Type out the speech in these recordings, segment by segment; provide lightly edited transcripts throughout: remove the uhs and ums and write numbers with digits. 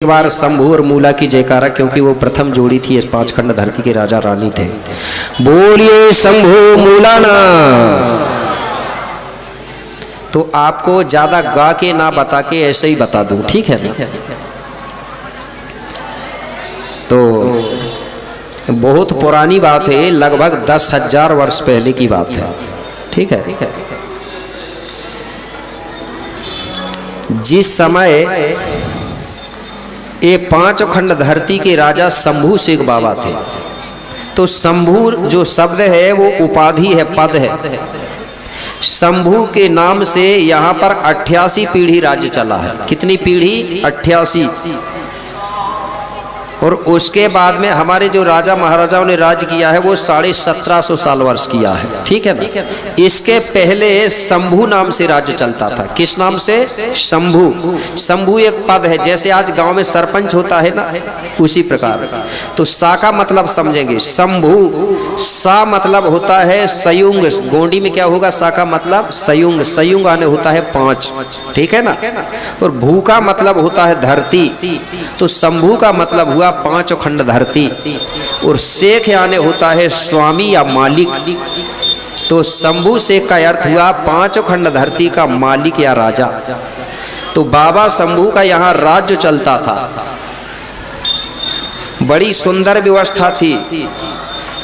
एक बार शंभू और मूला की जयकारा, क्योंकि वो प्रथम जोड़ी थी। इस 5 खंड धरती के राजा रानी थे। बोलिए शंभू मूलाना। तो आपको ज्यादा गा के ना बता के ऐसे ही बता दूं, ठीक है ना? तो बहुत पुरानी बात है, लगभग 10,000 वर्ष पहले की बात है, ठीक है? जिस समय ये 5 खंड धरती के राजा शंभू शेख बाबा थे, तो शंभू जो शब्द है वो उपाधि है, पद है। शंभू के नाम से यहाँ पर 88 पीढ़ी राज्य चला है। कितनी पीढ़ी? 88। और उसके बाद में हमारे जो राजा महाराजाओं ने राज किया है वो 1750 साल वर्ष किया है, ठीक है ना? इसके पहले शंभू नाम से राज्य चलता था। किस नाम से? शंभू। शंभू एक पद है, जैसे आज गांव में सरपंच होता है ना, उसी प्रकार। तो सा का मतलब समझेंगे, शंभू। सा मतलब होता है संयुग। गोंडी में क्या होगा? सा का मतलब संयुग। संयुग आने होता है 5, ठीक है ना? और भू का मतलब होता है धरती। तो शंभू का मतलब हुआ 5 खंड धरती। और शेख यानी होता है स्वामी या मालिक। तो शंभू शेख का अर्थ हुआ 5 खंड धरती का मालिक या राजा। तो बाबा शंभू का यहाँ राज्य चलता था। बड़ी सुंदर व्यवस्था थी।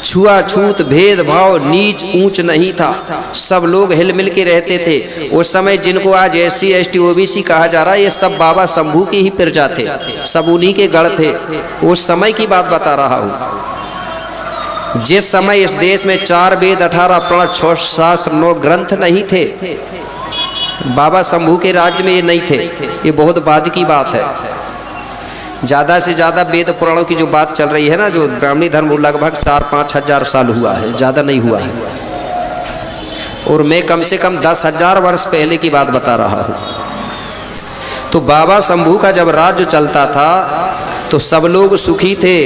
छुआछूत, भेदभाव, नीच ऊंच नहीं था। सब लोग हिल मिल के रहते थे। उस समय जिनको आज SC ST OBC कहा जा रहा है, ये सब बाबा शंभू की ही प्रजा थे, सब उन्हीं के गढ़ थे। उस समय की बात बता रहा हूँ, जिस समय इस देश में 4 वेद, 18 प्रण, 6 शास्त्र, 9 ग्रंथ नहीं थे। बाबा शंभू के राज्य में ये नहीं थे। ये बहुत बाद की बात है। ज़्यादा से ज़्यादा वेद पुराणों की जो बात चल रही है ना, जो ब्राह्मणी धर्म, वो लगभग 4-5 हजार साल हुआ है, ज़्यादा नहीं हुआ है। और मैं कम से कम 10,000 वर्ष पहले की बात बता रहा हूँ। तो बाबा शंभू का जब राज्य चलता था तो सब लोग सुखी थे।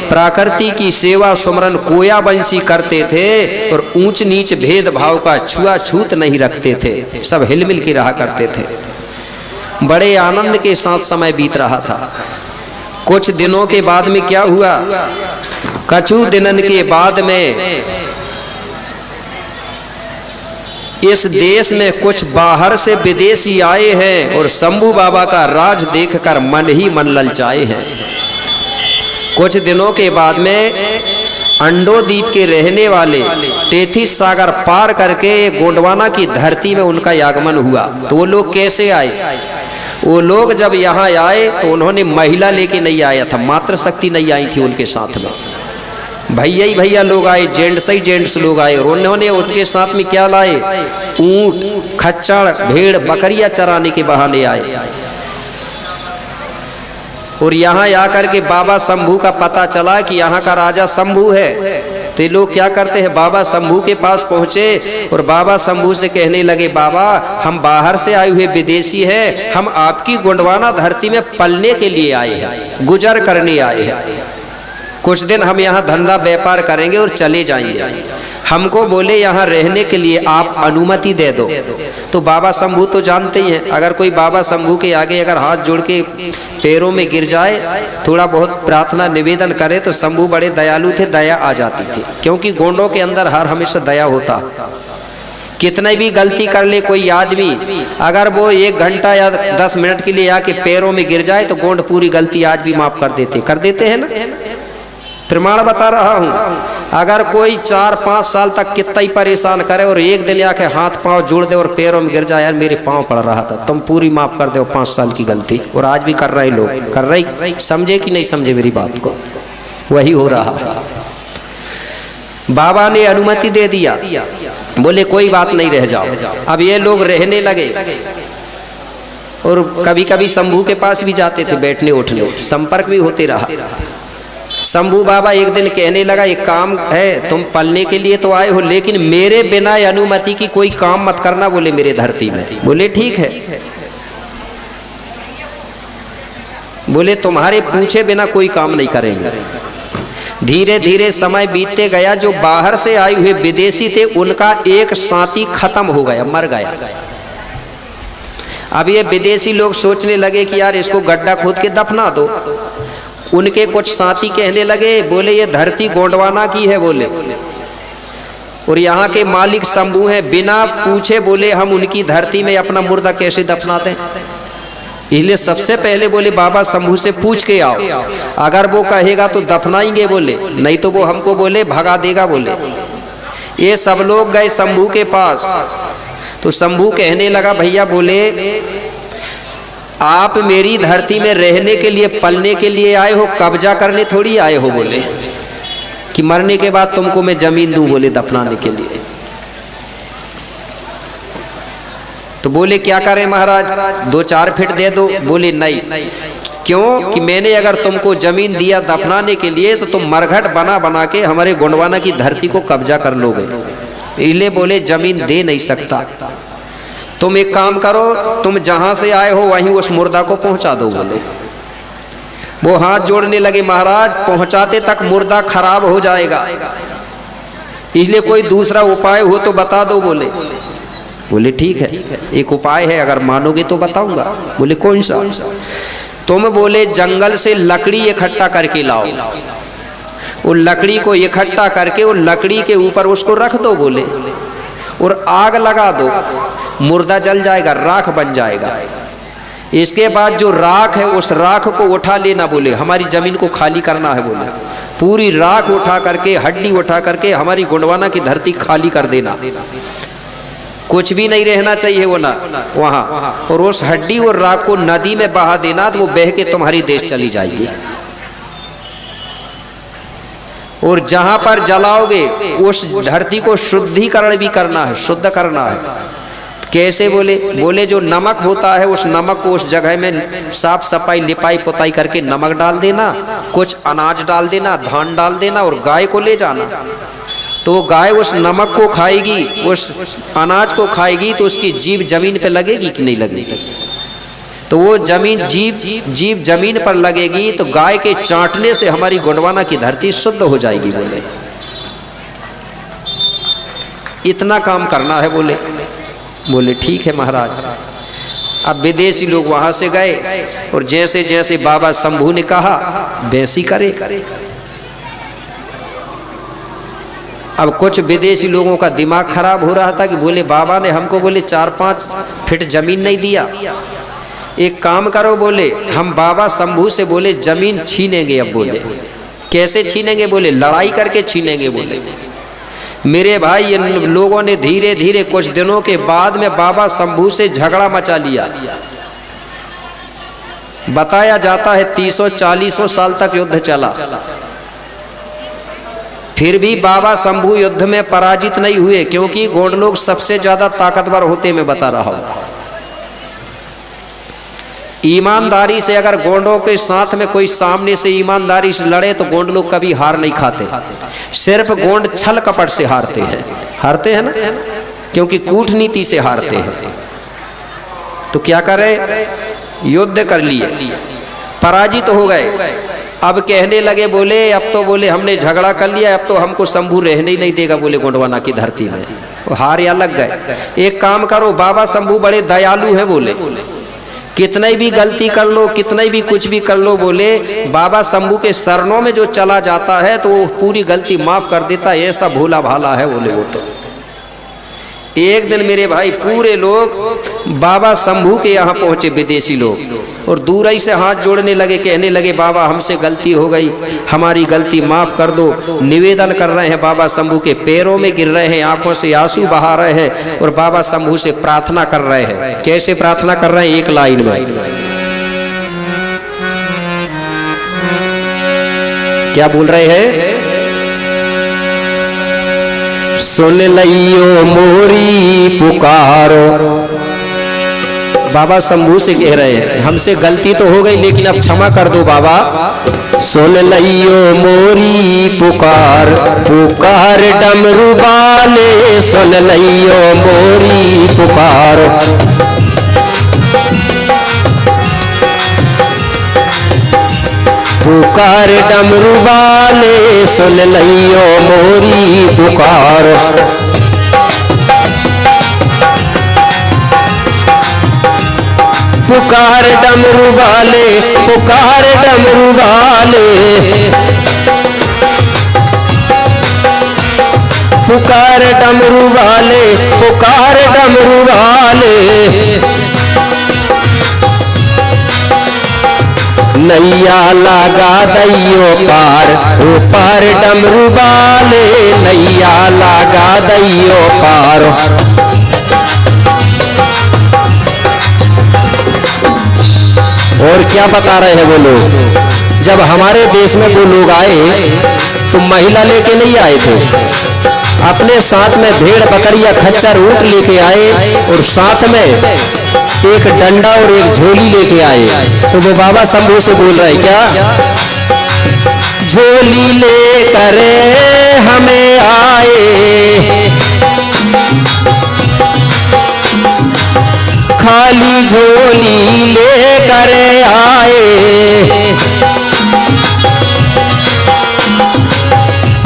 प्रकृति की सेवा सुमरन कोया बंसी करते थे और ऊंच नीच भेदभाव का छुआछूत नहीं रखते थे। सब हिल मिल के रहा करते थे। बड़े आनंद के साथ समय बीत रहा था। कुछ दिनों के बाद में क्या हुआ? कछु दिनन के बाद में इस देश में कुछ बाहर से विदेशी आए हैं और शंभू बाबा का राज देखकर मन ही मन ललचाए हैं। कुछ दिनों के बाद में अंडो द्वीप के रहने वाले तेथिस सागर पार करके गोंडवाना की धरती में उनका आगमन हुआ। तो वो लोग कैसे आए? वो लोग जब यहाँ आए तो उन्होंने महिला लेके नहीं आया था, मात्र शक्ति नहीं आई थी उनके साथ में। भैया ही भैया लोग आए, जेंट्स ही जेंट्स लोग आए। और उन्होंने उनके साथ में क्या लाए? ऊंट, खच्चर, भेड़, बकरियां चराने के बहाने आए। और यहाँ आकर के बाबा शंभू का पता चला कि यहाँ का राजा शंभू है। तो ये लोग क्या करते हैं? बाबा शंभू के पास पहुंचे और बाबा शंभू से कहने लगे, बाबा हम बाहर से आए हुए विदेशी हैं, हम आपकी गोंडवाना धरती में पलने के लिए आए हैं, गुजर करने आए हैं। कुछ दिन हम यहाँ धंधा व्यापार करेंगे और चले जाएंगे। हमको बोले यहाँ रहने के लिए आप अनुमति दे दो। तो बाबा शंभू तो जानते ही हैं, अगर कोई बाबा शंभू के आगे अगर हाथ जोड़ के पैरों में गिर जाए, थोड़ा बहुत प्रार्थना निवेदन करे, तो शंभू बड़े दयालु थे, दया आ जाती थी। क्योंकि गोंडों के अंदर हर हमेशा दया होता। कितने भी गलती कर ले कोई आदमी, अगर वो 1 घंटा या 10 मिनट के लिए आके पैरों में गिर जाए तो गोंड पूरी गलती आज भी माफ कर देते हैं ना। प्रमाण बता रहा हूँ। अगर कोई 4-5 साल तक कितना ही परेशान करे और एक दिन आके हाथ पांव जोड़ दे और पैरों में गिर जाए, यार मेरे पांव पड़ रहा था, तुम पूरी माफ कर दो 5 साल की गलती। और आज भी कर रहे लोग, कर रहे, समझे कि नहीं समझे मेरी बात को? वही हो रहा है। बाबा ने अनुमति दे दिया, बोले कोई बात नहीं, रह जाओ। अब ये लोग रहने लगे और कभी कभी शंभू के पास भी जाते थे बैठने उठने, संपर्क भी होते रहा। शंभू बाबा एक दिन कहने लगा, एक काम है, तुम पलने के लिए तो आए हो, लेकिन मेरे बिना अनुमति की कोई काम मत करना, बोले मेरे धरती में। बोले ठीक है। बोले तुम्हारे पूछे बिना कोई काम नहीं करेंगे। धीरे धीरे समय बीतते गया। जो बाहर से आए हुए विदेशी थे उनका एक साथी खत्म हो गया, मर गया। अब ये विदेशी लोग सोचने लगे कि यार इसको गड्ढा खोद के दफना दो। उनके कुछ साथी कहने लगे, बोले ये धरती गोंडवाना की है बोले, और यहाँ के मालिक शंभू हैं, बिना पूछे बोले हम उनकी धरती में अपना मुर्दा कैसे दफनाते हैं। इसलिए सबसे पहले बोले बाबा शंभू से पूछ के आओ, अगर वो कहेगा तो दफनाएंगे बोले, नहीं तो वो हमको बोले भगा देगा बोले। ये सब लोग गए शंभू के पास, तो शंभू कहने लगा भैया बोले आप मेरी धरती में रहने के लिए पलने के लिए आए हो, कब्जा करने थोड़ी आए हो बोले, कि मरने के बाद तुमको मैं जमीन दूं बोले दफनाने के लिए। तो बोले क्या करें महाराज, 2-4 फीट दे दो। बोले नहीं, क्यों कि मैंने अगर तुमको जमीन दिया दफनाने के लिए तो तुम मरघट बना बना के हमारे गोंडवाना की धरती को कब्जा कर लोगे, इसलिए बोले जमीन दे नहीं सकता। तुम एक काम करो, तुम जहां से आए हो वहीं उस मुर्दा को पहुंचा दो बोले। वो हाथ जोड़ने लगे, महाराज पहुंचाते तक मुर्दा खराब हो जाएगा, इसलिए कोई दूसरा उपाय हो तो बता दो बोले। बोले ठीक है, एक उपाय है, अगर मानोगे तो बताऊंगा। बोले कौन सा? तुम बोले जंगल से लकड़ी इकट्ठा करके लाओ, वो लकड़ी को इकट्ठा करके वो लकड़ी के ऊपर उसको रख दो बोले, और आग लगा दो, मुर्दा जल जाएगा, राख बन जाएगा। इसके बाद जो राख है उस राख को उठा लेना बोले, हमारी जमीन को खाली करना है बोले, पूरी राख उठा करके हड्डी उठा करके हमारी गोंडवाना की धरती खाली कर देना, कुछ भी नहीं रहना चाहिए वो ना वहां, और उस हड्डी और राख को नदी में बहा देना, तो वो बह के तुम्हारी देश चली जाएगी। और जहां पर जलाओगे उस धरती को शुद्धिकरण भी करना है, शुद्ध करना है। कैसे बोले? बोले जो नमक होता है उस नमक को उस जगह में साफ सफाई लिपाई पुताई करके नमक डाल देना, कुछ अनाज डाल देना, धान डाल देना, और गाय को ले जाना। तो गाय उस नमक को खाएगी, उस अनाज को खाएगी, तो उसकी जीभ जमीन पे लगेगी कि नहीं लगेगी? तो वो जीभ जमीन पर लगेगी, तो गाय के चाटने से हमारी गोंडवाना की धरती शुद्ध हो जाएगी बोले। इतना काम करना है बोले। बोले ठीक है महाराज। अब विदेशी लोग वहां से गए, और जैसे जैसे बाबा शंभू ने कहा वैसी करे। अब कुछ विदेशी लोगों का दिमाग खराब हो रहा था कि बोले बाबा ने हमको बोले 4-5 फीट जमीन नहीं दिया, एक काम करो बोले, हम बाबा शंभू से बोले जमीन छीनेंगे। अब बोले कैसे छीनेंगे? बोले लड़ाई करके छीनेंगे बोले। मेरे भाई इन लोगों ने धीरे धीरे कुछ दिनों के बाद में बाबा शंभू से झगड़ा मचा लिया। बताया जाता है 300-400 साल तक युद्ध चला, फिर भी बाबा शंभू युद्ध में पराजित नहीं हुए, क्योंकि गोंड लोग सबसे ज्यादा ताकतवर होते, मैं बता रहा हूं। ईमानदारी से अगर गोंडों के साथ में कोई सामने से ईमानदारी से लड़े तो गोंड लोग कभी हार नहीं खाते, सिर्फ गोंड छल कपट से हारते हैं ना, क्योंकि कूटनीति से हारते हैं। तो क्या करें, युद्ध कर लिए, पराजित हो गए। अब कहने लगे बोले अब तो बोले हमने झगड़ा कर लिया, अब तो हमको शंभू रहने ही नहीं देगा बोले गोंडवाना की धरती में। हार या लग गए। एक काम करो, बाबा शंभू बड़े दयालु है बोले, कितना भी गलती कर लो, कितना भी कुछ भी कर लो बोले, बाबा शंभू के शरणों में जो चला जाता है तो वो पूरी गलती माफ कर देता है, ऐसा भोला भाला है बोले वो। तो एक दिन मेरे भाई पूरे लोग बाबा शंभू के यहाँ पहुंचे, विदेशी लोग, और दूर ही से हाथ जोड़ने लगे, कहने लगे बाबा हमसे गलती हो गई, हमारी गलती माफ कर दो। निवेदन कर रहे हैं, बाबा शंभू के पैरों में गिर रहे हैं, आंखों से आंसू बहा रहे हैं, और बाबा शंभू से प्रार्थना कर रहे हैं। कैसे प्रार्थना कर रहे हैं? एक लाइन में क्या बोल रहे हैं? सुन लियो मोरी पुकारो। बाबा शंभू से कह रहे हैं हमसे गलती तो हो गई, लेकिन अब क्षमा कर दो बाबा। सुन लियो मोरी पुकार, पुकार डमरू वाले, सुन लियो मोरी पुकार। पुकार डमरू वाले, सुन लियो मोरी पुकार। पुकार डमरू वाले, पुकार डमरू वाले, पुकार डमरू वाले, पुकार डमरू वाले। नैया लगा दैयो पार, ऊपर डमरू वाले, नैया लगा दैयो पार। और क्या बता रहे हैं वो लोग, जब हमारे देश में वो लोग आए तो महिला लेके नहीं आए थे, अपने साथ में भेड़ बकरियां खच्चर ऊंट लेके आए और साथ में एक डंडा और एक झोली लेके आए। तो वो बाबा शंभू से बोल रहे क्या, झोली लेकर हमें आए, खाली झोली लेकर आए,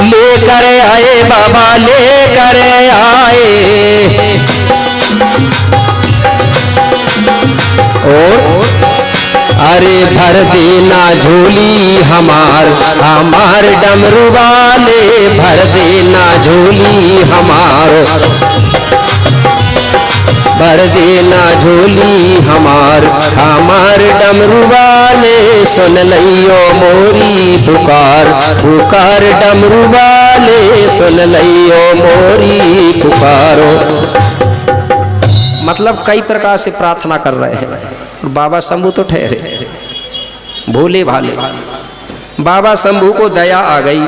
लेकर आए बाबा लेकर आए। और अरे भर देना झोली हमार, हमार डमरू वाले, भर देना झोली हमार, भर देना झोली हमार, हमार डमरू वाले। सुन लियो मोरी पुकार, पुकार डमरू वाले, सुन लियो मोरी पुकारो। मतलब कई प्रकार से प्रार्थना कर रहे हैं। बाबा शंभू तो ठहरे भोले भाले। बाबा शंभू को दया आ गई,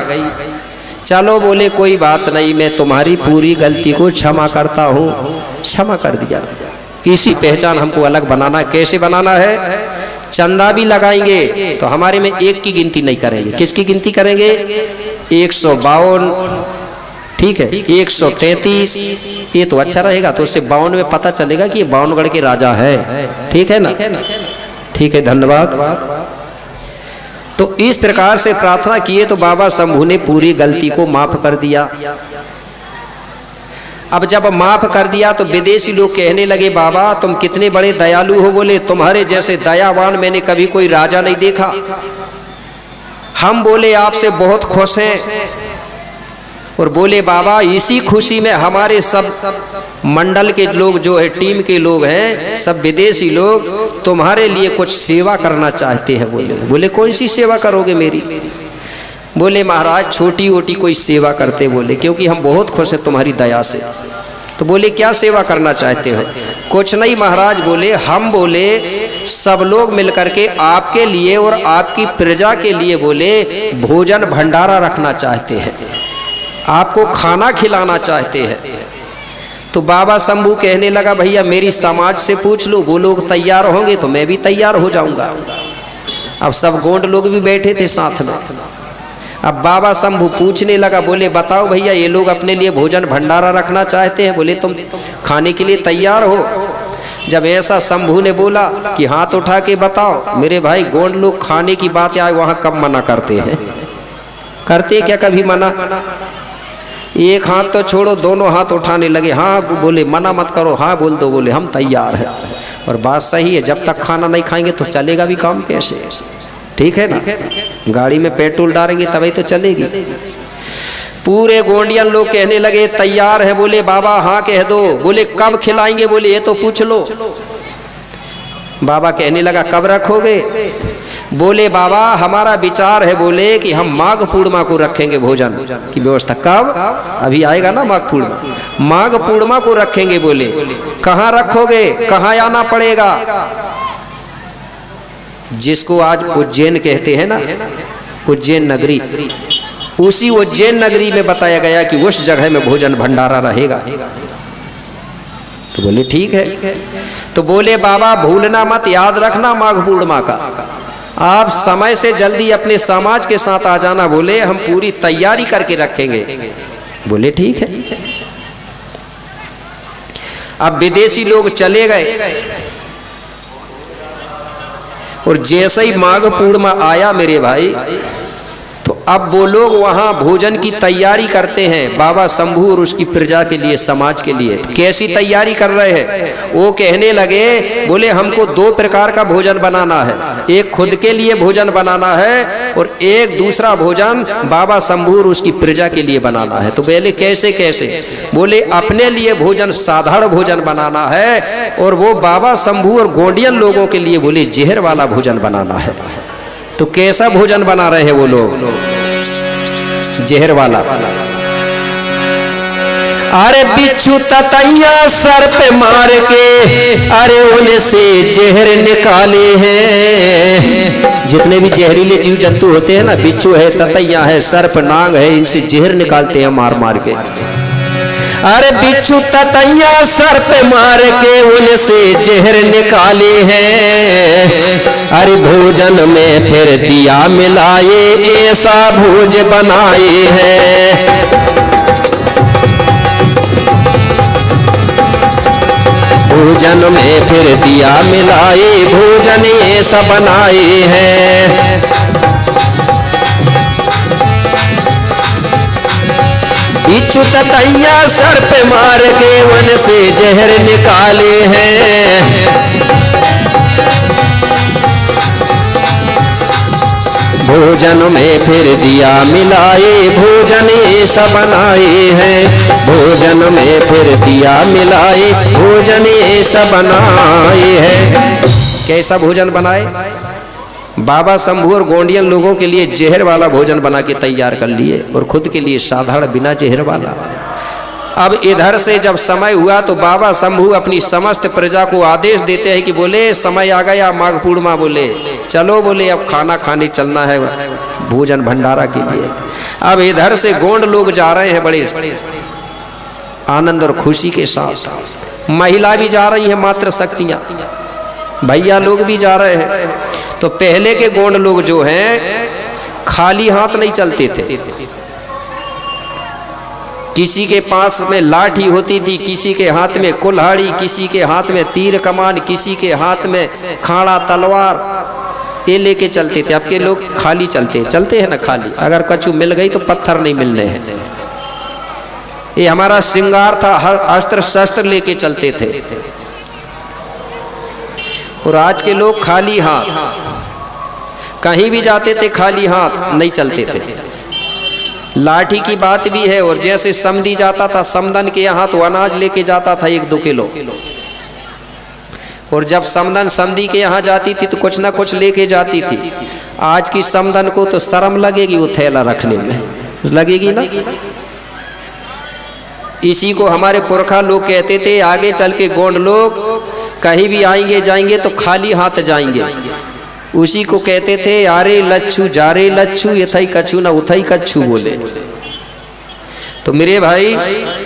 चलो बोले कोई बात नहीं, मैं तुम्हारी पूरी गलती को क्षमा करता हूँ, क्षमा कर दिया। इसी पहचान हमको अलग बनाना है। कैसे बनाना है, चंदा भी लगाएंगे तो हमारे में एक की गिनती नहीं करेंगे। किसकी गिनती करेंगे, 152, ठीक है, 133, ये तो अच्छा रहेगा। तो उससे 52 में पता चलेगा कि ये 52गढ़ के राजा है, ठीक है ना, ठीक है, धन्यवाद। तो इस प्रकार से प्रार्थना किए तो बाबा शंभू ने पूरी गलती को माफ कर दिया। अब जब माफ कर दिया तो विदेशी लोग कहने लगे, बाबा तुम कितने बड़े दयालु हो। बोले तुम्हारे जैसे दयावान मैंने कभी कोई राजा नहीं देखा। हम बोले आपसे बहुत खुश हैं। और बोले बाबा इसी खुशी में हमारे सब मंडल के लोग जो है, टीम के लोग हैं, सब विदेशी लोग तुम्हारे लिए कुछ सेवा करना चाहते हैं। बोले कौन सी सेवा करोगे मेरी। बोले महाराज छोटी ओटी कोई सेवा करते, बोले क्योंकि हम बहुत खुश हैं तुम्हारी दया से। तो बोले क्या सेवा करना चाहते हो। कुछ नहीं महाराज, बोले हम बोले सब लोग मिलकर के आपके लिए और आपकी प्रजा के लिए बोले भोजन भंडारा रखना चाहते हैं, आपको खाना खिलाना चाहते हैं। तो बाबा शंभू कहने लगा भैया मेरी समाज से पूछ लो, वो लोग तैयार होंगे तो मैं भी तैयार हो जाऊंगा। अब सब गोंड लोग भी बैठे थे साथ में। अब बाबा शंभू पूछने लगा, बोले बताओ भैया ये लोग अपने लिए भोजन भंडारा रखना चाहते हैं, बोले तुम खाने के लिए तैयार हो। जब ऐसा शंभू ने बोला कि हाथ उठा के बताओ, मेरे भाई गोंड लोग खाने की बात आए वहां कब मना करते हैं, करते क्या कभी मना। एक हाथ तो छोड़ो, दोनों हाथ उठाने लगे। हाँ बोले मना मत करो, हाँ बोल दो, बोले हम तैयार हैं। और बात सही है, जब तक खाना नहीं खाएंगे तो चलेगा भी काम कैसे, ठीक है ना। गाड़ी में पेट्रोल डालेंगे तभी तो चलेगी। पूरे गोंडियन लोग कहने लगे तैयार है। बोले बाबा हाँ कह दो। बोले कब खिलाएंगे, बोले ये तो पूछ लो। बाबा कहने लगा कब रखोगे। बोले बाबा हमारा विचार है बोले कि हम माघ पूर्णिमा को रखेंगे भोजन की व्यवस्था। कब, अभी आएगा ना माघ पूर्णिमा, माघ पूर्णिमा को रखेंगे। बोले कहाँ रखोगे, कहाँ आना पड़ेगा। जिसको आज उज्जैन कहते हैं ना, उज्जैन नगरी, उसी उज्जैन नगरी में बताया गया कि उस जगह में भोजन भंडारा रहेगा। तो बोले ठीक है। तो बोले बाबा भूलना मत, याद रखना माघ पूर्णिमा का, आप समय से जल्दी अपने समाज के साथ आ जाना। बोले हम पूरी तैयारी करके रखेंगे। बोले ठीक है। अब विदेशी लोग चले गए और जैसे ही माघ पूर्णिमा आया मेरे भाई, तो अब वो लोग वहाँ भोजन की तैयारी करते हैं बाबा शंभू और उसकी प्रजा के लिए, समाज के लिए। कैसी तैयारी कर रहे हैं? वो कहने लगे, बोले हमको 2 प्रकार का भोजन बनाना है, एक खुद के लिए भोजन बनाना है और एक दूसरा भोजन बाबा शंभू और उसकी प्रजा के लिए बनाना है। तो बोले कैसे कैसे? बोले अपने लिए भोजन साधारण भोजन बनाना है और वो बाबा शंभू और गोंडियन लोगों के लिए बोले जहर वाला भोजन बनाना है। तो कैसा भोजन बना रहे हैं वो लोग? जहर वाला। अरे बिच्छू ततैया सर पे मार के अरे उनसे जहर निकाले हैं। जितने भी जहरीले जीव जंतु होते हैं ना, बिच्छू है, ततैया है, सर्प, नाग है, इनसे जहर निकालते हैं मार मार के। अरे बिच्छू ततैया सर पे मार के उनसे जहर निकाले हैं। अरे भोजन में फिर दिया मिलाए ऐसा भोज बनाए हैं। भोजन में फिर दिया मिलाए भोजन ऐसा बनाए हैं। बिच्छू ततैया सर पे मार के उनसे जहर निकाले हैं। भोजन में फिर दिया मिलाए भोजन ऐसा बनाए हैं। भोजन में फिर दिया मिलाए भोजन ऐसा बनाए हैं। कैसा भोजन बनाए? बाबा शंभू और गोंडियन लोगों के लिए जहर वाला भोजन बना के तैयार कर लिए और खुद के लिए साधारण बिना जहर वाला। अब इधर से जब समय हुआ तो बाबा शंभू अपनी समस्त प्रजा को आदेश देते हैं कि बोले समय आ गया माघ पूर्णिमा, बोले चलो, बोले अब खाना खाने चलना है भोजन भंडारा के लिए। अब इधर से गोंड लोग जा रहे हैं बड़े आनंद और खुशी के साथ। महिला भी जा रही है, मात्र शक्तियां, भैया लोग भी जा रहे हैं। तो पहले के गोंड लोग जो हैं खाली हाथ नहीं चलते थे। किसी के पास में लाठी होती थी, किसी के हाथ में कुल्हाड़ी, किसी के हाथ में तीर कमान, किसी के हाथ में खाड़ा तलवार, ये लेके चलते थे। अब के लोग खाली चलते हैं ना खाली। अगर कछु मिल गई तो पत्थर नहीं मिलने हैं। ये हमारा श्रृंगार था, अस्त्र शस्त्र लेके चलते थे। और आज के लोग खाली हाथ, कहीं भी जाते थे खाली हाथ नहीं चलते थे। लाठी की बात भी है। और जैसे समधी जाता था समदन के यहाँ तो अनाज लेके जाता था 1-2 किलो। और जब समदन समधी के यहाँ जाती थी तो कुछ ना कुछ लेके जाती थी। आज की समदन को तो शर्म लगेगी वो थैला रखने में, लगेगी ना। इसी को हमारे पुरखा लोग कहते थे। आगे चल के गोंड लोग कहीं भी आएंगे जाएंगे तो खाली हाथ जाएंगे। उसी को कहते थे आरे लच्छू जारे लच्छू यथई कछु ना उथई कछु, बोले। तो मेरे भाई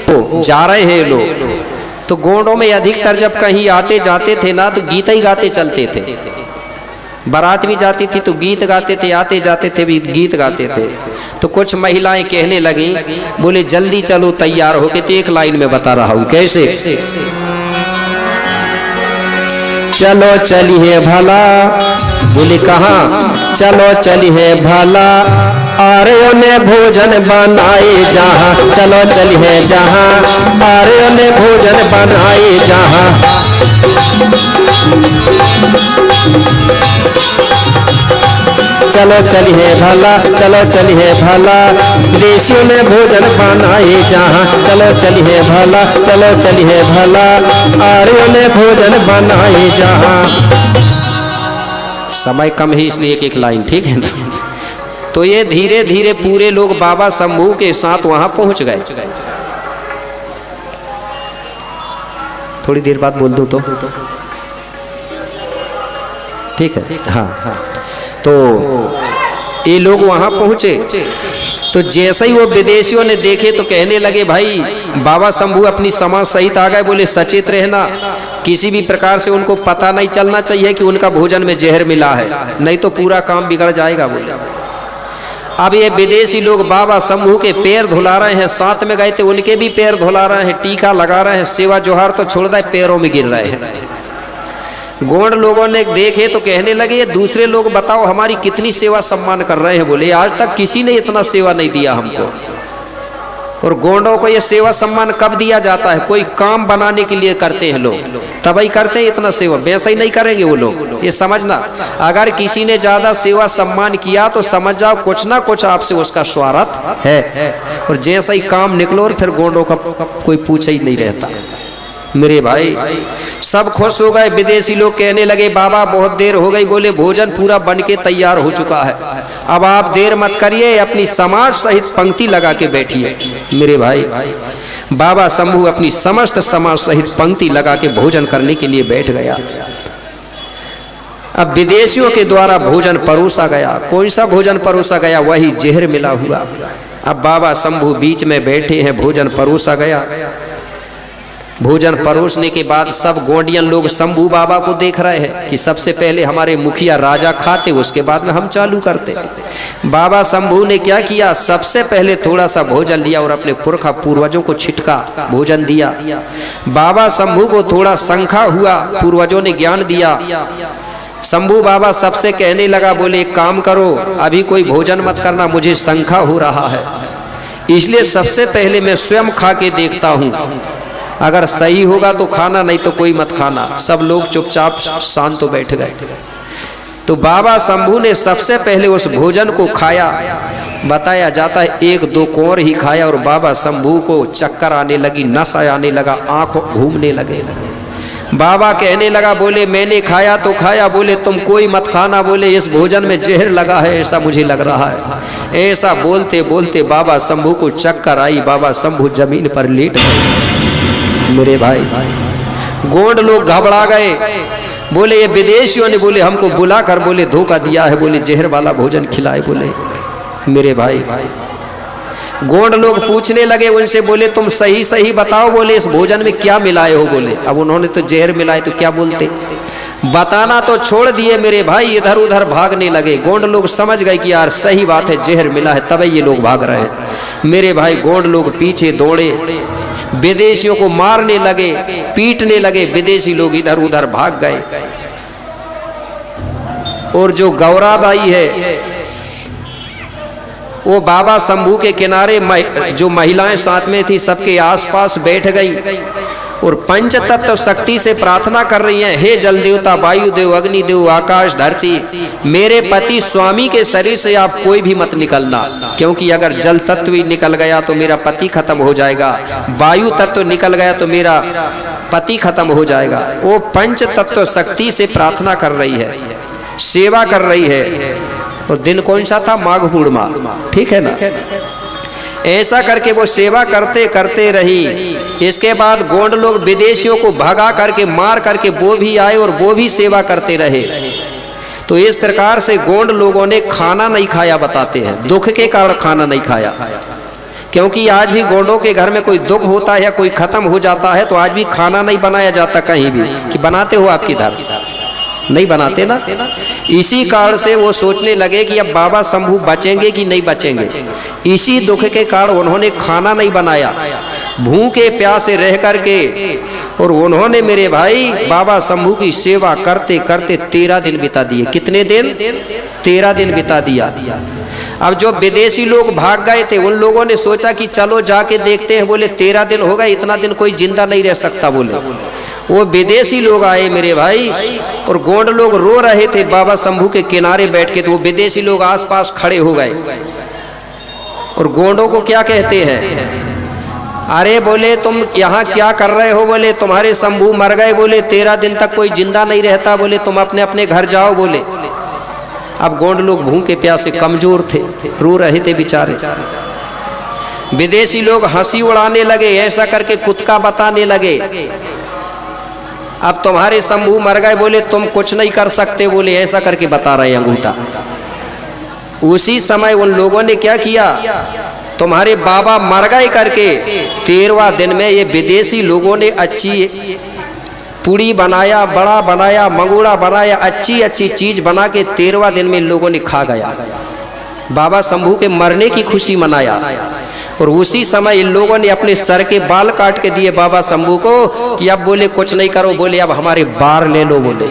तो जा रहे हैं लोग। तो गोंडों में अधिकतर जब कहीं आते जाते थे ना तो गीत ही गाते चलते थे। बारात भी जाती थी तो गीत गाते थे, आते जाते थे भी गीत गाते थे। तो कुछ महिलाएं कहने लगी, बोले जल्दी चलो तैयार हो के। तो एक लाइन में बता रहा हूं कैसे। चलो चलिए भला, बोले कहाँ? चलो चलिए भला आर्यों ने भोजन बनाए जहाँ। चलो चलिए जहाँ आर्यों ने भोजन बनाए जहाँ। चलो चलिए भला, चलो चलिए भला विदेशियों ने भोजन बनाए जहाँ। चलो चलिए भला, चलो चलिए भला आर्यों ने भोजन बनाए जहाँ। समय कम है इसलिए एक लाइन, ठीक है ना। तो ये धीरे धीरे पूरे लोग बाबा शंभू के साथ वहां पहुंच गए। थोड़ी देर बाद बोल दूं तो ठीक है। हाँ, तो ये लोग वहां पहुंचे। तो जैसे ही वो विदेशियों ने देखे तो कहने लगे भाई बाबा शंभू अपनी समाज सहित आ गए। बोले सचेत रहना, किसी भी प्रकार से उनको पता नहीं चलना चाहिए कि उनका भोजन में जहर मिला है, नहीं तो पूरा काम बिगड़ जाएगा। बोले अब ये विदेशी लोग बाबा शंभू के पैर धुला रहे हैं, साथ में गए थे उनके भी पैर धुला रहे हैं, टीका लगा रहे हैं, सेवा जोहार तो छोड़ दे पैरों में गिर रहे हैं। गोंड लोगों ने देखे तो कहने लगे ये दूसरे लोग बताओ हमारी कितनी सेवा सम्मान कर रहे हैं। बोले आज तक किसी ने इतना सेवा नहीं दिया हमको। और गोंडों को ये सेवा सम्मान कब दिया जाता है? कोई काम बनाने के लिए करते हैं लोग, तभी करते हैं इतना सेवा, वैसा ही नहीं करेंगे वो लोग। ये समझना, अगर किसी ने ज्यादा सेवा सम्मान किया तो समझ जाओ कुछ ना कुछ आपसे उसका स्वार्थ है। और जैसा ही काम निकलो और फिर गोंडों का कोई पूछा ही नहीं रहता। मेरे भाई सब खुश हो गए। विदेशी लोग कहने लगे बाबा बहुत देर हो गई। बोले भोजन पूरा बन के तैयार हो चुका है, अब आप देर मत करिए, अपनी समाज सहित पंक्ति लगा के बैठिए। मेरे भाई बाबा शंभू अपनी समस्त समाज सहित पंक्ति लगा के भोजन करने के लिए बैठ गया। अब विदेशियों के द्वारा भोजन परोसा गया। कौन सा भोजन परोसा गया? वही जहर मिला हुआ। अब बाबा शंभू बीच में बैठे हैं, भोजन परोसा गया। भोजन परोसने के बाद सब गोंडियन लोग शंभू बाबा को देख रहे हैं कि सबसे पहले हमारे मुखिया राजा खाते, उसके बाद में हम चालू करते। बाबा शंभू ने क्या किया? सबसे पहले थोड़ा सा भोजन लिया और अपने पुरखा पूर्वजों को छिटका भोजन दिया। बाबा शंभू को थोड़ा शंका हुआ, पूर्वजों ने ज्ञान दिया। शंभू बाबा सबसे कहने लगा, बोले एक काम करो, अभी कोई भोजन मत करना, मुझे शंका हो रहा है, इसलिए सबसे पहले मैं स्वयं खा के देखता हूँ, अगर सही होगा तो खाना, नहीं तो कोई मत खाना। सब लोग चुपचाप शांत तो बैठ गए। तो बाबा शंभू ने सबसे पहले उस भोजन को खाया। बताया जाता है 1-2 कोर ही खाया और बाबा शंभू को चक्कर आने लगी, नशा आने लगा, आंख घूमने लगे। बाबा कहने लगा, बोले मैंने खाया तो खाया, बोले तुम कोई मत खाना, बोले इस भोजन में जहर लगा है, ऐसा मुझे लग रहा है। ऐसा बोलते बोलते बाबा शंभू को चक्कर आई। बाबा शंभू जमीन पर लेट गए। मेरे भाई गोंड लोग घबरा गए। बोले ये विदेशियों ने बोले हमको बुला कर बोले धोखा दिया है, बोले जहर वाला भोजन खिलाए। बोले मेरे भाई गोंड लोग पूछने लगे उनसे, बोले तुम सही सही बताओ, बोले इस भोजन में क्या मिलाए हो? बोले अब उन्होंने तो जहर मिलाए तो क्या बोलते, बताना तो छोड़ दिए। मेरे भाई इधर उधर भागने लगे। गोंड लोग समझ गए कि यार सही बात है, जहर मिला है, तभी ये लोग भाग रहे हैं। मेरे भाई गोंड लोग पीछे दौड़े, विदेशियों को मारने लगे, पीटने लगे। विदेशी लोग इधर उधर भाग गए। और जो गौराद आई है वो बाबा शंभू के किनारे जो महिलाएं साथ में थी सबके आसपास बैठ गई और पंच तत्व शक्ति से प्रार्थना कर रही हैं, हे जल देवता, वायु देव, अग्नि देव, आकाश, धरती, मेरे पति स्वामी के शरीर से आप कोई भी मत निकलना, क्योंकि अगर जल तत्व ही निकल गया तो मेरा पति खत्म हो जाएगा, वायु तत्व निकल गया तो मेरा पति खत्म हो जाएगा। वो पंच तत्व शक्ति से प्रार्थना कर रही है, सेवा कर रही है। और दिन कौन सा था? माघ पूर्णिमा, ठीक है ना। ऐसा करके वो सेवा करते करते रही। इसके बाद गोंड लोग विदेशियों को भगा करके मार करके वो भी आए और वो भी सेवा करते रहे। तो इस प्रकार से गोंड लोगों ने खाना नहीं खाया, बताते हैं दुख के कारण खाना नहीं खाया। क्योंकि आज भी गोंडों के घर में कोई दुख होता है या कोई खत्म हो जाता है तो आज भी खाना नहीं बनाया जाता कहीं भी। कि बनाते हो आप किधर? नहीं बनाते ना। इसी कारण से वो सोचने लगे कि अब बाबा शंभू बचेंगे कि नहीं बचेंगे। इसी दुख के कारण उन्होंने खाना नहीं बनाया, भूखे प्यासे रह करके। और उन्होंने मेरे भाई बाबा शंभू की सेवा करते करते 13 दिन बिता दिए। कितने दिन? 13 दिन बिता दिया। अब जो विदेशी लोग भाग गए थे उन लोगों ने सोचा कि चलो जाके देखते हैं। बोले 13 दिन हो गए, इतना दिन कोई जिंदा नहीं रह सकता। बोले वो विदेशी लोग आए मेरे भाई और गोंड लोग रो रहे थे बाबा शंभू के किनारे बैठ के। तो वो विदेशी लोग आसपास खड़े हो गए और गोंडों को क्या कहते हैं, अरे बोले तुम यहाँ क्या कर रहे हो? बोले तुम्हारे शंभू मर गए, बोले 13 दिन तक कोई जिंदा नहीं रहता, बोले तुम अपने अपने घर जाओ। बोले अब गोंड लोग भूखे प्यासे कमजोर थे, रो रहे थे बेचारे। विदेशी लोग हंसी उड़ाने लगे, ऐसा करके कुत्ता बताने लगे, अब तुम्हारे शंभू मर गए, बोले तुम कुछ नहीं कर सकते, बोले ऐसा करके बता रहे हैं अंगूठा। उसी समय उन लोगों ने क्या किया, तुम्हारे बाबा मर गए करके 13वां दिन में ये विदेशी लोगों ने अच्छी पूड़ी बनाया, बड़ा बनाया, मंगूड़ा बनाया, अच्छी अच्छी चीज बना के 13वां दिन में इन लोगों ने खा गया। बाबा शंभू के मरने की खुशी मनाया। और उसी समय इन लोगों ने अपने सर के बाल काट के दिए बाबा शंभू को कि अब बोले कुछ नहीं करो, बोले अब हमारे बार ले लो। बोले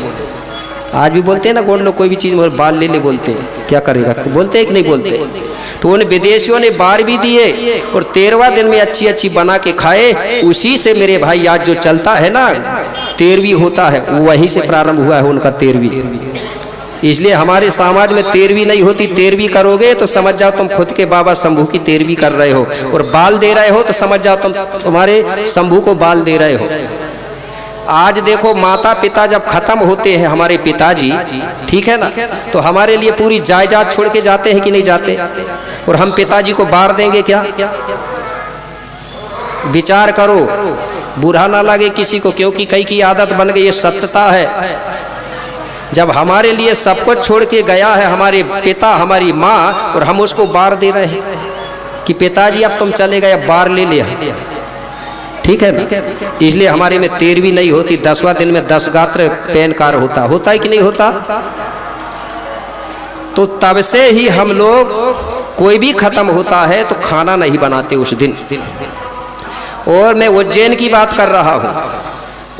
आज भी बोलते हैं ना गोंड लोग, कोई भी चीज में बाल ले ले बोलते हैं, क्या करेगा, बोलते हैं कि नहीं बोलते। तो उन विदेशियों ने बार भी दिए और 13वां दिन में अच्छी अच्छी बना के खाए। उसी से मेरे भाई आज जो चलता है ना 13वीं होता है, वहीं से प्रारंभ हुआ है उनका 13वीं। इसलिए हमारे समाज में 13वीं नहीं होती, 13वीं करोगे तो समझ जाओ तुम खुद के बाबा शंभू की 13वीं कर रहे हो, और बाल दे रहे हो तो समझ जाओ तुम तुम्हारे शंभू को बाल दे रहे हो। आज देखो माता पिता जब खत्म होते हैं हमारे पिताजी, ठीक है ना, तो हमारे लिए पूरी जायदाद छोड़ के जाते हैं कि नहीं जाते, और हम पिताजी को बार देंगे क्या? विचार करो, बुरा ना लगे किसी को, क्योंकि कई की आदत बन गई, ये सत्यता है। जब हमारे लिए सब कुछ छोड़ के गया है हमारे पिता हमारी माँ, और हम उसको बार दे रहे हैं कि पिताजी अब तुम चले गए, बार ले लिया, ठीक है ना। इसलिए हमारे में 13वीं नहीं होती, 10वां दिन में 10 गात्र पैनकार होता है कि नहीं होता। तो तब से ही हम लोग कोई भी खत्म होता है तो खाना नहीं बनाते उस दिन। और मैं उज्जैन की बात कर रहा हूँ,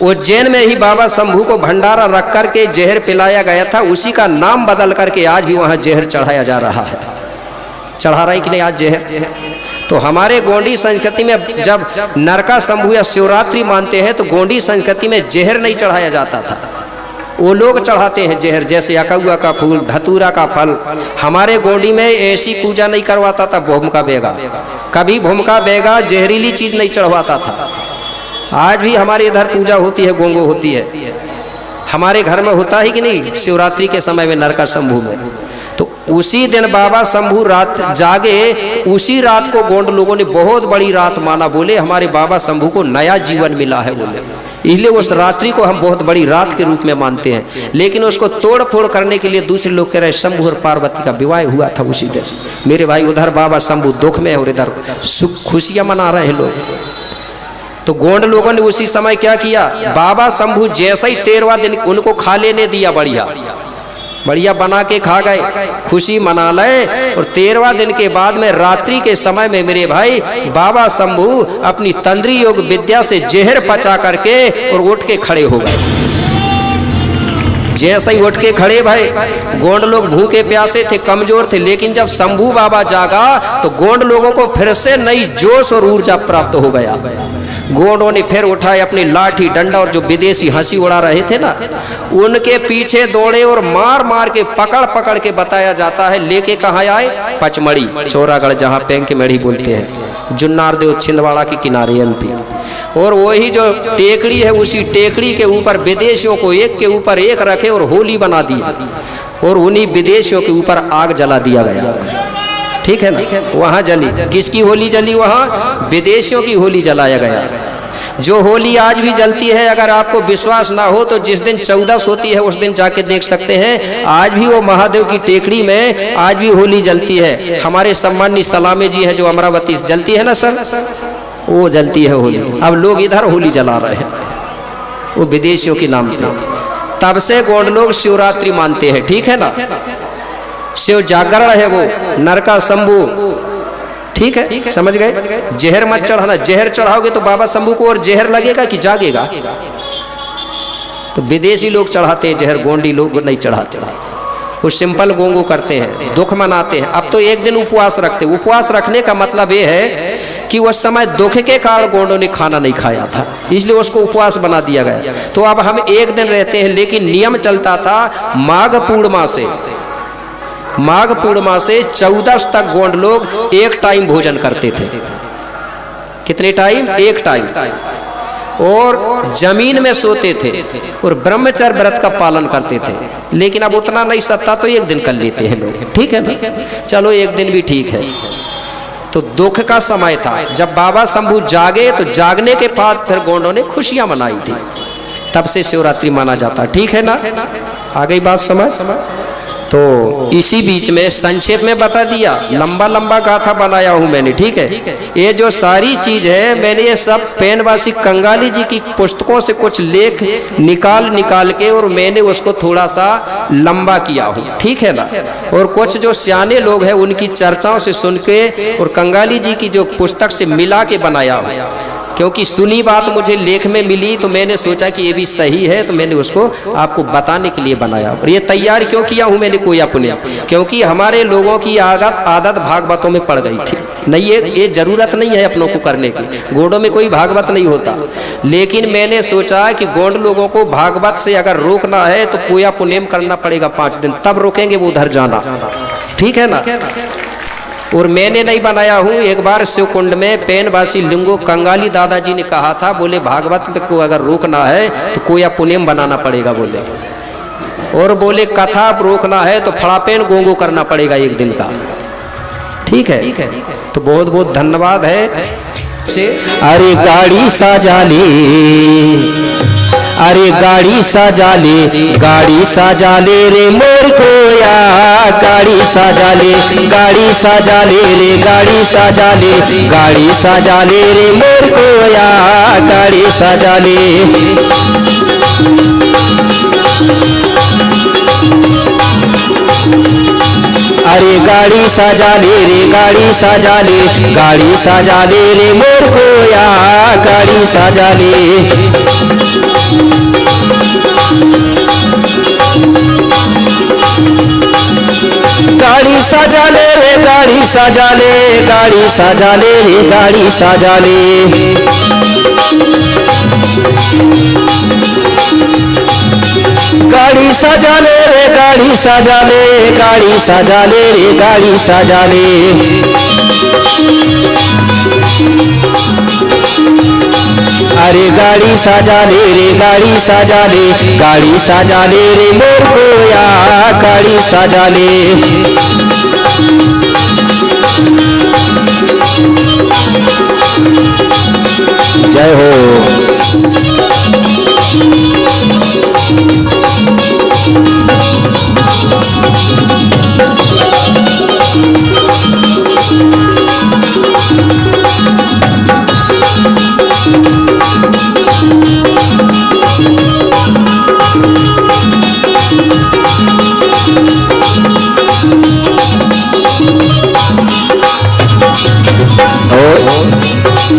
उज्जैन में ही बाबा शंभू को भंडारा रख करके जहर पिलाया गया था, उसी का नाम बदल करके आज भी वहाँ जहर चढ़ाया जा रहा है। चढ़ा रहा है कि नहीं आज जहर। तो हमारे गोंडी संस्कृति में जब नरका शंभू या शिवरात्रि मानते हैं तो गोंडी संस्कृति में जहर नहीं चढ़ाया जाता था, वो लोग चढ़ाते हैं जहर, जैसे अकौआ का फूल, धतूरा का फल। हमारे गोंडी में ऐसी पूजा नहीं करवाता था भूमिका बेगा, कभी भूमिका बेगा जहरीली चीज नहीं चढ़वाता था। आज भी हमारे इधर पूजा होती है, गोंगो होती है, हमारे घर में होता है कि नहीं शिवरात्रि के समय में नरका शंभू में। तो उसी दिन बाबा शंभू रात जागे, उसी रात को गोंड लोगों ने बहुत बड़ी रात माना, बोले हमारे बाबा शंभू को नया जीवन मिला है बोले, इसलिए उस रात्रि को हम बहुत बड़ी रात के रूप में मानते हैं। लेकिन उसको तोड़ फोड़ करने के लिए दूसरे लोग कह रहे शंभू और पार्वती का विवाह हुआ था उसी दिन। मेरे भाई उधर बाबा शंभू दुख में और इधर सुख खुशियां मना रहे हैं लोग। तो गोंड लोगों ने उसी समय क्या किया, बाबा शंभू जैसे ही 13वां दिन उनको खा लेने दिया, बढ़िया बढ़िया बना के खा गए, खुशी मना ले। और 13वां दिन के बाद में रात्रि के समय में मेरे भाई बाबा शंभू अपनी तंद्री योग विद्या से जहर पचा करके और उठ के खड़े हो गए। जैसे ही उठ के खड़े भाई, गोंड लोग भूखे प्यासे थे, कमजोर थे, लेकिन जब शंभू बाबा जागा तो गोंड लोगों को फिर से नई जोश और ऊर्जा प्राप्त हो गया। गोंडों ने फिर उठाए अपनी लाठी डंडा, और जो विदेशी हंसी उड़ा रहे थे ना उनके पीछे दौड़े और मार मार के पकड़ पकड़ के बताया जाता है लेके कहाँ आए, पचमढ़ी चौरागढ़, जहाँ पेंक मेढ़ी बोलते हैं, जुन्नार देव छिंदवाड़ा के किनारे एमपी। और वही जो टेकड़ी है उसी टेकड़ी के ऊपर विदेशियों को एक के ऊपर एक रखे और होली बना दी, और उन्हीं विदेशियों के ऊपर आग जला दिया गया, ठीक है ना। वहां जली, किसकी होली जली, वहां विदेशियों की होली जलाया गया। जो होली आज भी जलती है, अगर आपको विश्वास ना हो तो जिस दिन 14 होती है उस दिन जाके देख सकते हैं, आज भी वो महादेव की टेकड़ी में आज भी होली जलती है। हमारे सम्मानी सलामे जी है जो अमरावती जलती है ना सर, वो जलती है होली। अब लोग इधर होली जला रहे हैं वो विदेशियों के नाम पे। तब से गोंड लोग शिवरात्रि मानते हैं, ठीक है ना। शिव जागरण है वो, नरका शंभू, ठीक है, समझ गए। जहर मत चढ़ाना, जहर चढ़ाओगे तो बाबा शंभू को और जहर लगेगा कि जागेगा। तो विदेशी लोग चढ़ाते हैं जहर, गोंडी लोग नहीं चढ़ाते, वो सिंपल गोंगो करते हैं, दुख मनाते हैं। अब तो एक दिन उपवास रखते, उपवास रखने का मतलब ये है कि उस समय दुख के कारण गोंडों ने खाना नहीं खाया था, इसलिए उसको उपवास बना दिया गया। तो अब हम एक दिन रहते हैं, लेकिन नियम चलता था माघ पूर्णिमा से, माघ पूर्णिमा से 14 तक गोंड लोग एक टाइम भोजन करते थे। कितने टाइम, एक टाइम, और जमीन में सोते थे और ब्रह्मचर्य व्रत का पालन करते थे। लेकिन अब उतना नहीं सत्ता तो एक दिन कर लेते हैं लोग, ठीक है ना, चलो एक दिन भी ठीक है। तो दुख का समय था, जब बाबा शंभू जागे तो जागने के बाद फिर गोंडों ने खुशियां मनाई थी, तब से शिवरात्रि माना जाता, ठीक है ना। आ गई बात समझ। तो इसी बीच में संक्षेप में बता दिया, लंबा लंबा गाथा बनाया हूं मैंने, ठीक है। ये जो सारी चीज है मैंने ये सब पेनवासी कंगाली जी की पुस्तकों से कुछ लेख निकाल के और मैंने उसको थोड़ा सा लंबा किया हूं, ठीक है ना। और कुछ जो सियाने लोग हैं उनकी चर्चाओं से सुन के और कंगाली जी की जो पुस्तक से मिला के बनाया हूं, क्योंकि सुनी बात मुझे लेख में मिली तो मैंने सोचा कि ये भी सही है, तो मैंने उसको आपको बताने के लिए बनाया। और ये तैयार क्यों किया हूं मैंने कोई अपने, क्योंकि हमारे लोगों की आदत भागवतों में पड़ गई थी। नहीं, ये जरूरत नहीं है अपनों को करने की, गोंडों में कोई भागवत नहीं होता। लेकिन मैंने सोचा कि गोंड लोगों को भागवत से अगर रोकना है तो कोया पुण्यम करना पड़ेगा 5 दिन, तब रोकेंगे वो उधर जाना, ठीक है ना। और मैंने नहीं बनाया हूँ। एक बार शिवकुंड में पेनवासी लिंगो कंगाली दादाजी ने कहा था, बोले भागवत को अगर रोकना है तो कोया पुण्यम बनाना पड़ेगा बोले, और बोले कथा रोकना है तो फड़ापेन गोंगो करना पड़ेगा 1 दिन का, ठीक है। तो बहुत बहुत धन्यवाद है। अरे गाड़ी सजा ले, अरे गाड़ी सजा ले, गाड़ी सजा ले रे मोर कोया, गाड़ी सजा ले, गाड़ी सजा ले रे, गाड़ी सजा ले, गाड़ी सजा ले रे मोर कोया, गाड़ी सजा ले। अरे गाड़ी सजा ले रे, गाड़ी सजा ले, गाड़ी सजा ले रे मोर कोया, गाड़ी सजा ले। गाड़ी सजा ले रे, गाड़ी सजा ले, गाड़ी सजा ले रे, गाड़ी सजा ले। गाड़ी सजा ले रे, गाड़ी सजा ले, गाड़ी सजा ले रे, गाड़ी सजा ले। अरे गाड़ी सजा ले रे, गाड़ी सजा ले, गाड़ी सजा ले रे मोर कोया, गाड़ी सजा ले। जय हो।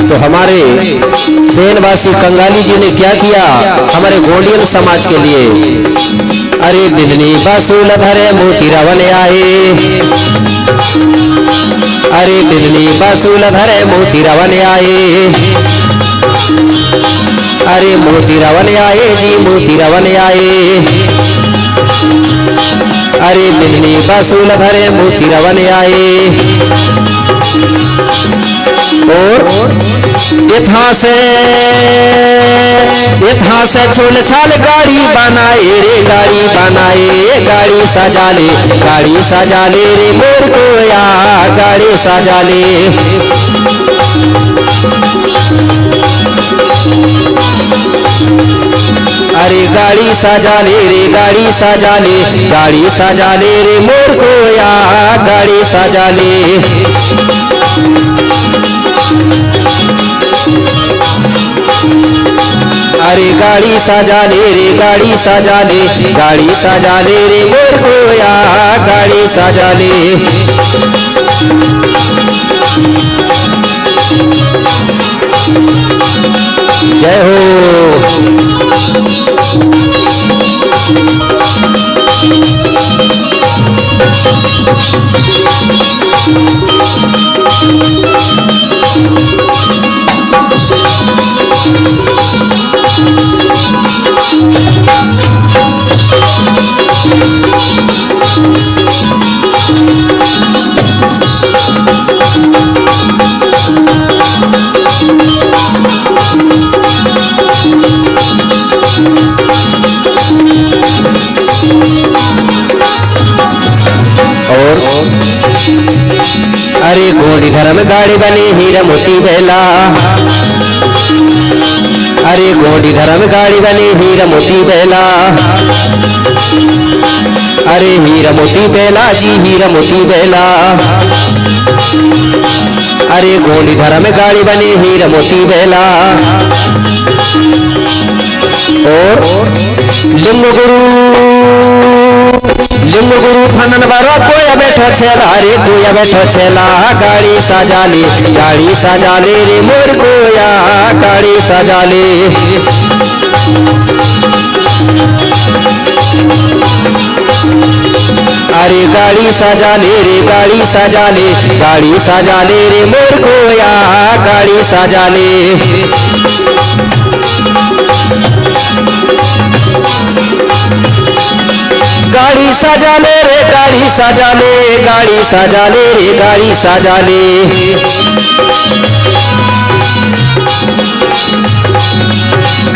तो हमारे पेनवासी कंगाली जी ने क्या किया हमारे गोंडियन समाज के लिए। अरे बिजली बसूल धरे मोती रवन आए, अरे बिजली बसूल धरे मोती रवन आए, अरे मोती रवन आए जी, मोती रवन आए। अरे बिजली बसूल धरे मोती रवन आए। और इथा से छुल छाल गाड़ी बनाए रे, गाड़ी बनाए, गाड़ी सजा ले, गाड़ी सजा ले रे मोर कोया, गाड़ी सजा ले। अरे गाड़ी सजा ले रे, गाड़ी सजा ले, गाड़ी सजा ले रे मोर कोया, गाड़ी सजा ले। अरे गाड़ी सजा ले रे, गाड़ी सजा ले, गाड़ी सजा ले रे मोर कोया, गाड़ी सजा ले। जय हो। अरे गोंडी धर्म गाड़ी बनी हीरा मोती बेला, अरे गोंडी धर्म गाड़ी बनी हीरा मोती बेला। अरे हीरा मोती बेला जी हीरा मोती बेला, अरे गोंडी धरा में गाड़ी बनी हीरा मोती बेला। और लिंग गुरु फनन बारो कोया बैठो छेला रे कोया बैठो छेला, गाड़ी सजा ले रे मोर कोया गाड़ी सजा ले। अरे गाड़ी सजा ले रे गाड़ी सजा ले, गाड़ी सजा ले रे मोर कोया गाड़ी सजा ले। गाड़ी सजा ले रे गाड़ी सजा ले, गाड़ी सजा ले रे गाड़ी सजा ले।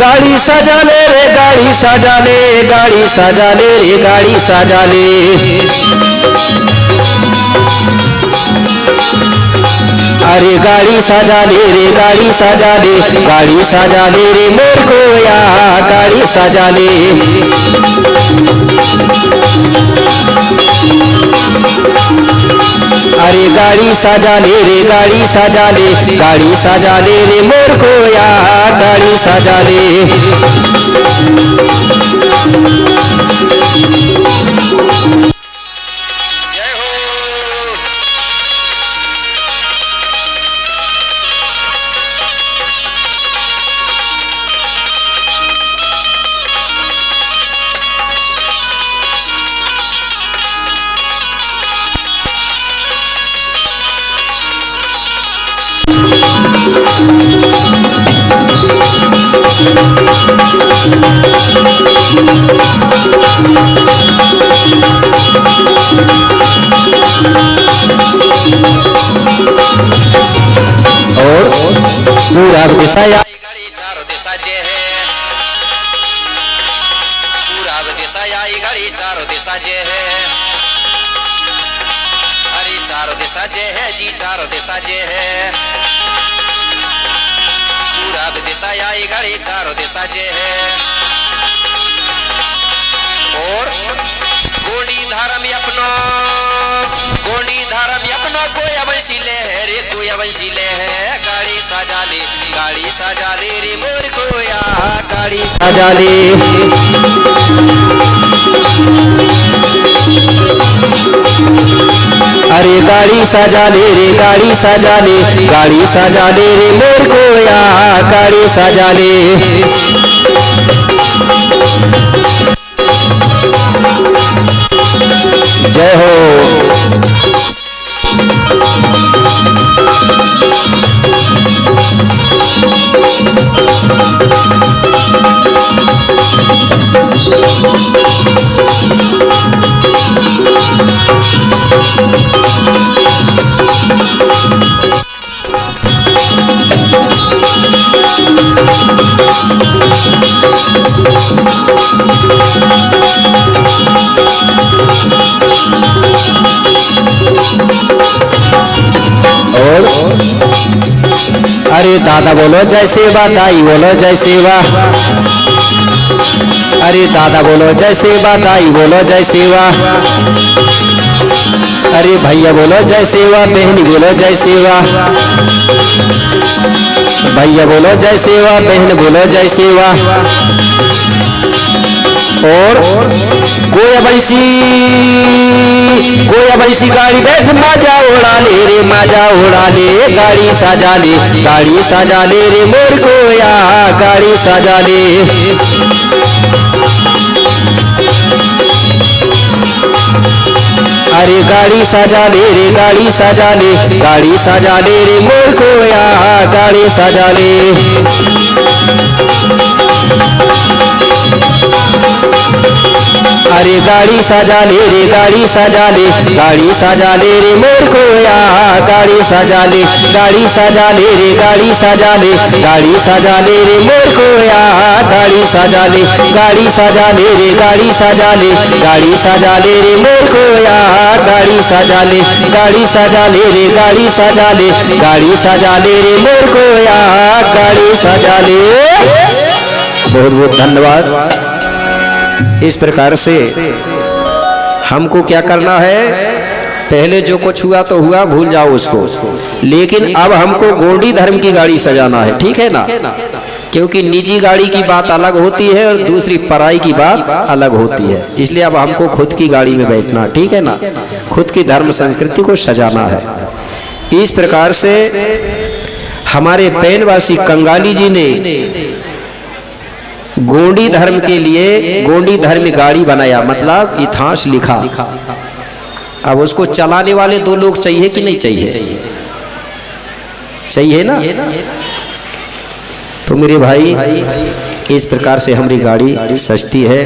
गाड़ी सजा ले रे गाड़ी सजा ले, गाड़ी सजा ले रे गाड़ी सजा ले। अरे गाड़ी सजा ले रे गाड़ी सजा ले, गाड़ी सजा ले रे मोर कोया गाड़ी सजा ले। अरे गाड़ी सजा ले रे गाड़ी सजा ले, गाड़ी सजा ले रे मोर कोया गाड़ी सजा ले। जय हो। और पूरा दिशा आई गाड़ी चारों दिशा जे है, पूरा दिशा आई गाड़ी चारों दिशा जे है। अरे चारों दिशा जे है जी चारों दिशा जे है, पूरा दिशा आई गाड़ी चारों दिशा जे है। और गोंडी धारम अपनो कोया बंसीले है रे कोया बंसीले है, गाड़ी सजा ले रे मोर कोया गाड़ी सजा ले। अरे गाड़ी सजा ले रे गाड़ी सजा ले, गाड़ी सजा ले रे मोर कोया गाड़ी सजा ले। जय हो। और अरे दादा बोलो जय सेवा, दाई बोलो जय सेवा। अरे दादा बोलो जय सेवा, दाई बोलो जय सेवा। अरे भैया बोलो जय सेवा, बहन बोलो जय सेवा। भैया बोलो जय सेवा, बहन बोलो जय सेवा। और कोया बंसी गाड़ी बैठ माजा उड़ा ले रे माजा उड़ा ले, गाड़ी सजा ले रे मोर कोया गाड़ी सजा ले। अरे गाड़ी सजा ले रे गाड़ी सजा ले, गाड़ी सजा ले रे मोर कोया गाड़ी सजा ले। अरे गाड़ी सजा ले रे गाड़ी सजा ले, गाड़ी सजा ले रे मोर कोया गाड़ी सजा ले। गाड़ी सजा ले रे गाड़ी सजा ले, गाड़ी सजा ले रे मोर कोया गाड़ी सजा ले। गाड़ी सजा ले रे गाड़ी सजा ले, गाड़ी सजा ले रे मोर कोया गाड़ी सजा ले। गाड़ी सजा ले रे गाड़ी सजा ले, गाड़ी सजा ले रे मोर कोया गाड़ी सजा ले। बहुत बहुत धन्यवाद। इस प्रकार से हमको क्या करना है, पहले जो कुछ हुआ तो हुआ, भूल जाओ उसको, लेकिन अब हमको गोंडी धर्म की गाड़ी सजाना है, ठीक है ना। क्योंकि निजी गाड़ी की बात अलग होती है और दूसरी पराई की बात अलग होती है, इसलिए अब हमको खुद की गाड़ी में बैठना, ठीक है ना, खुद की धर्म संस्कृति को सजाना है। इस प्रकार से हमारे पैनवासी कंगाली जी ने गोंडी धर्म के लिए गोंडी धर्म गाड़ी बनाया, मतलब इतिहास लिखा। अब उसको चलाने वाले दो लोग चाहिए कि नहीं चाहिए, चाहिए ना। तो मेरे भाई इस प्रकार से हमारी गाड़ी सजती है।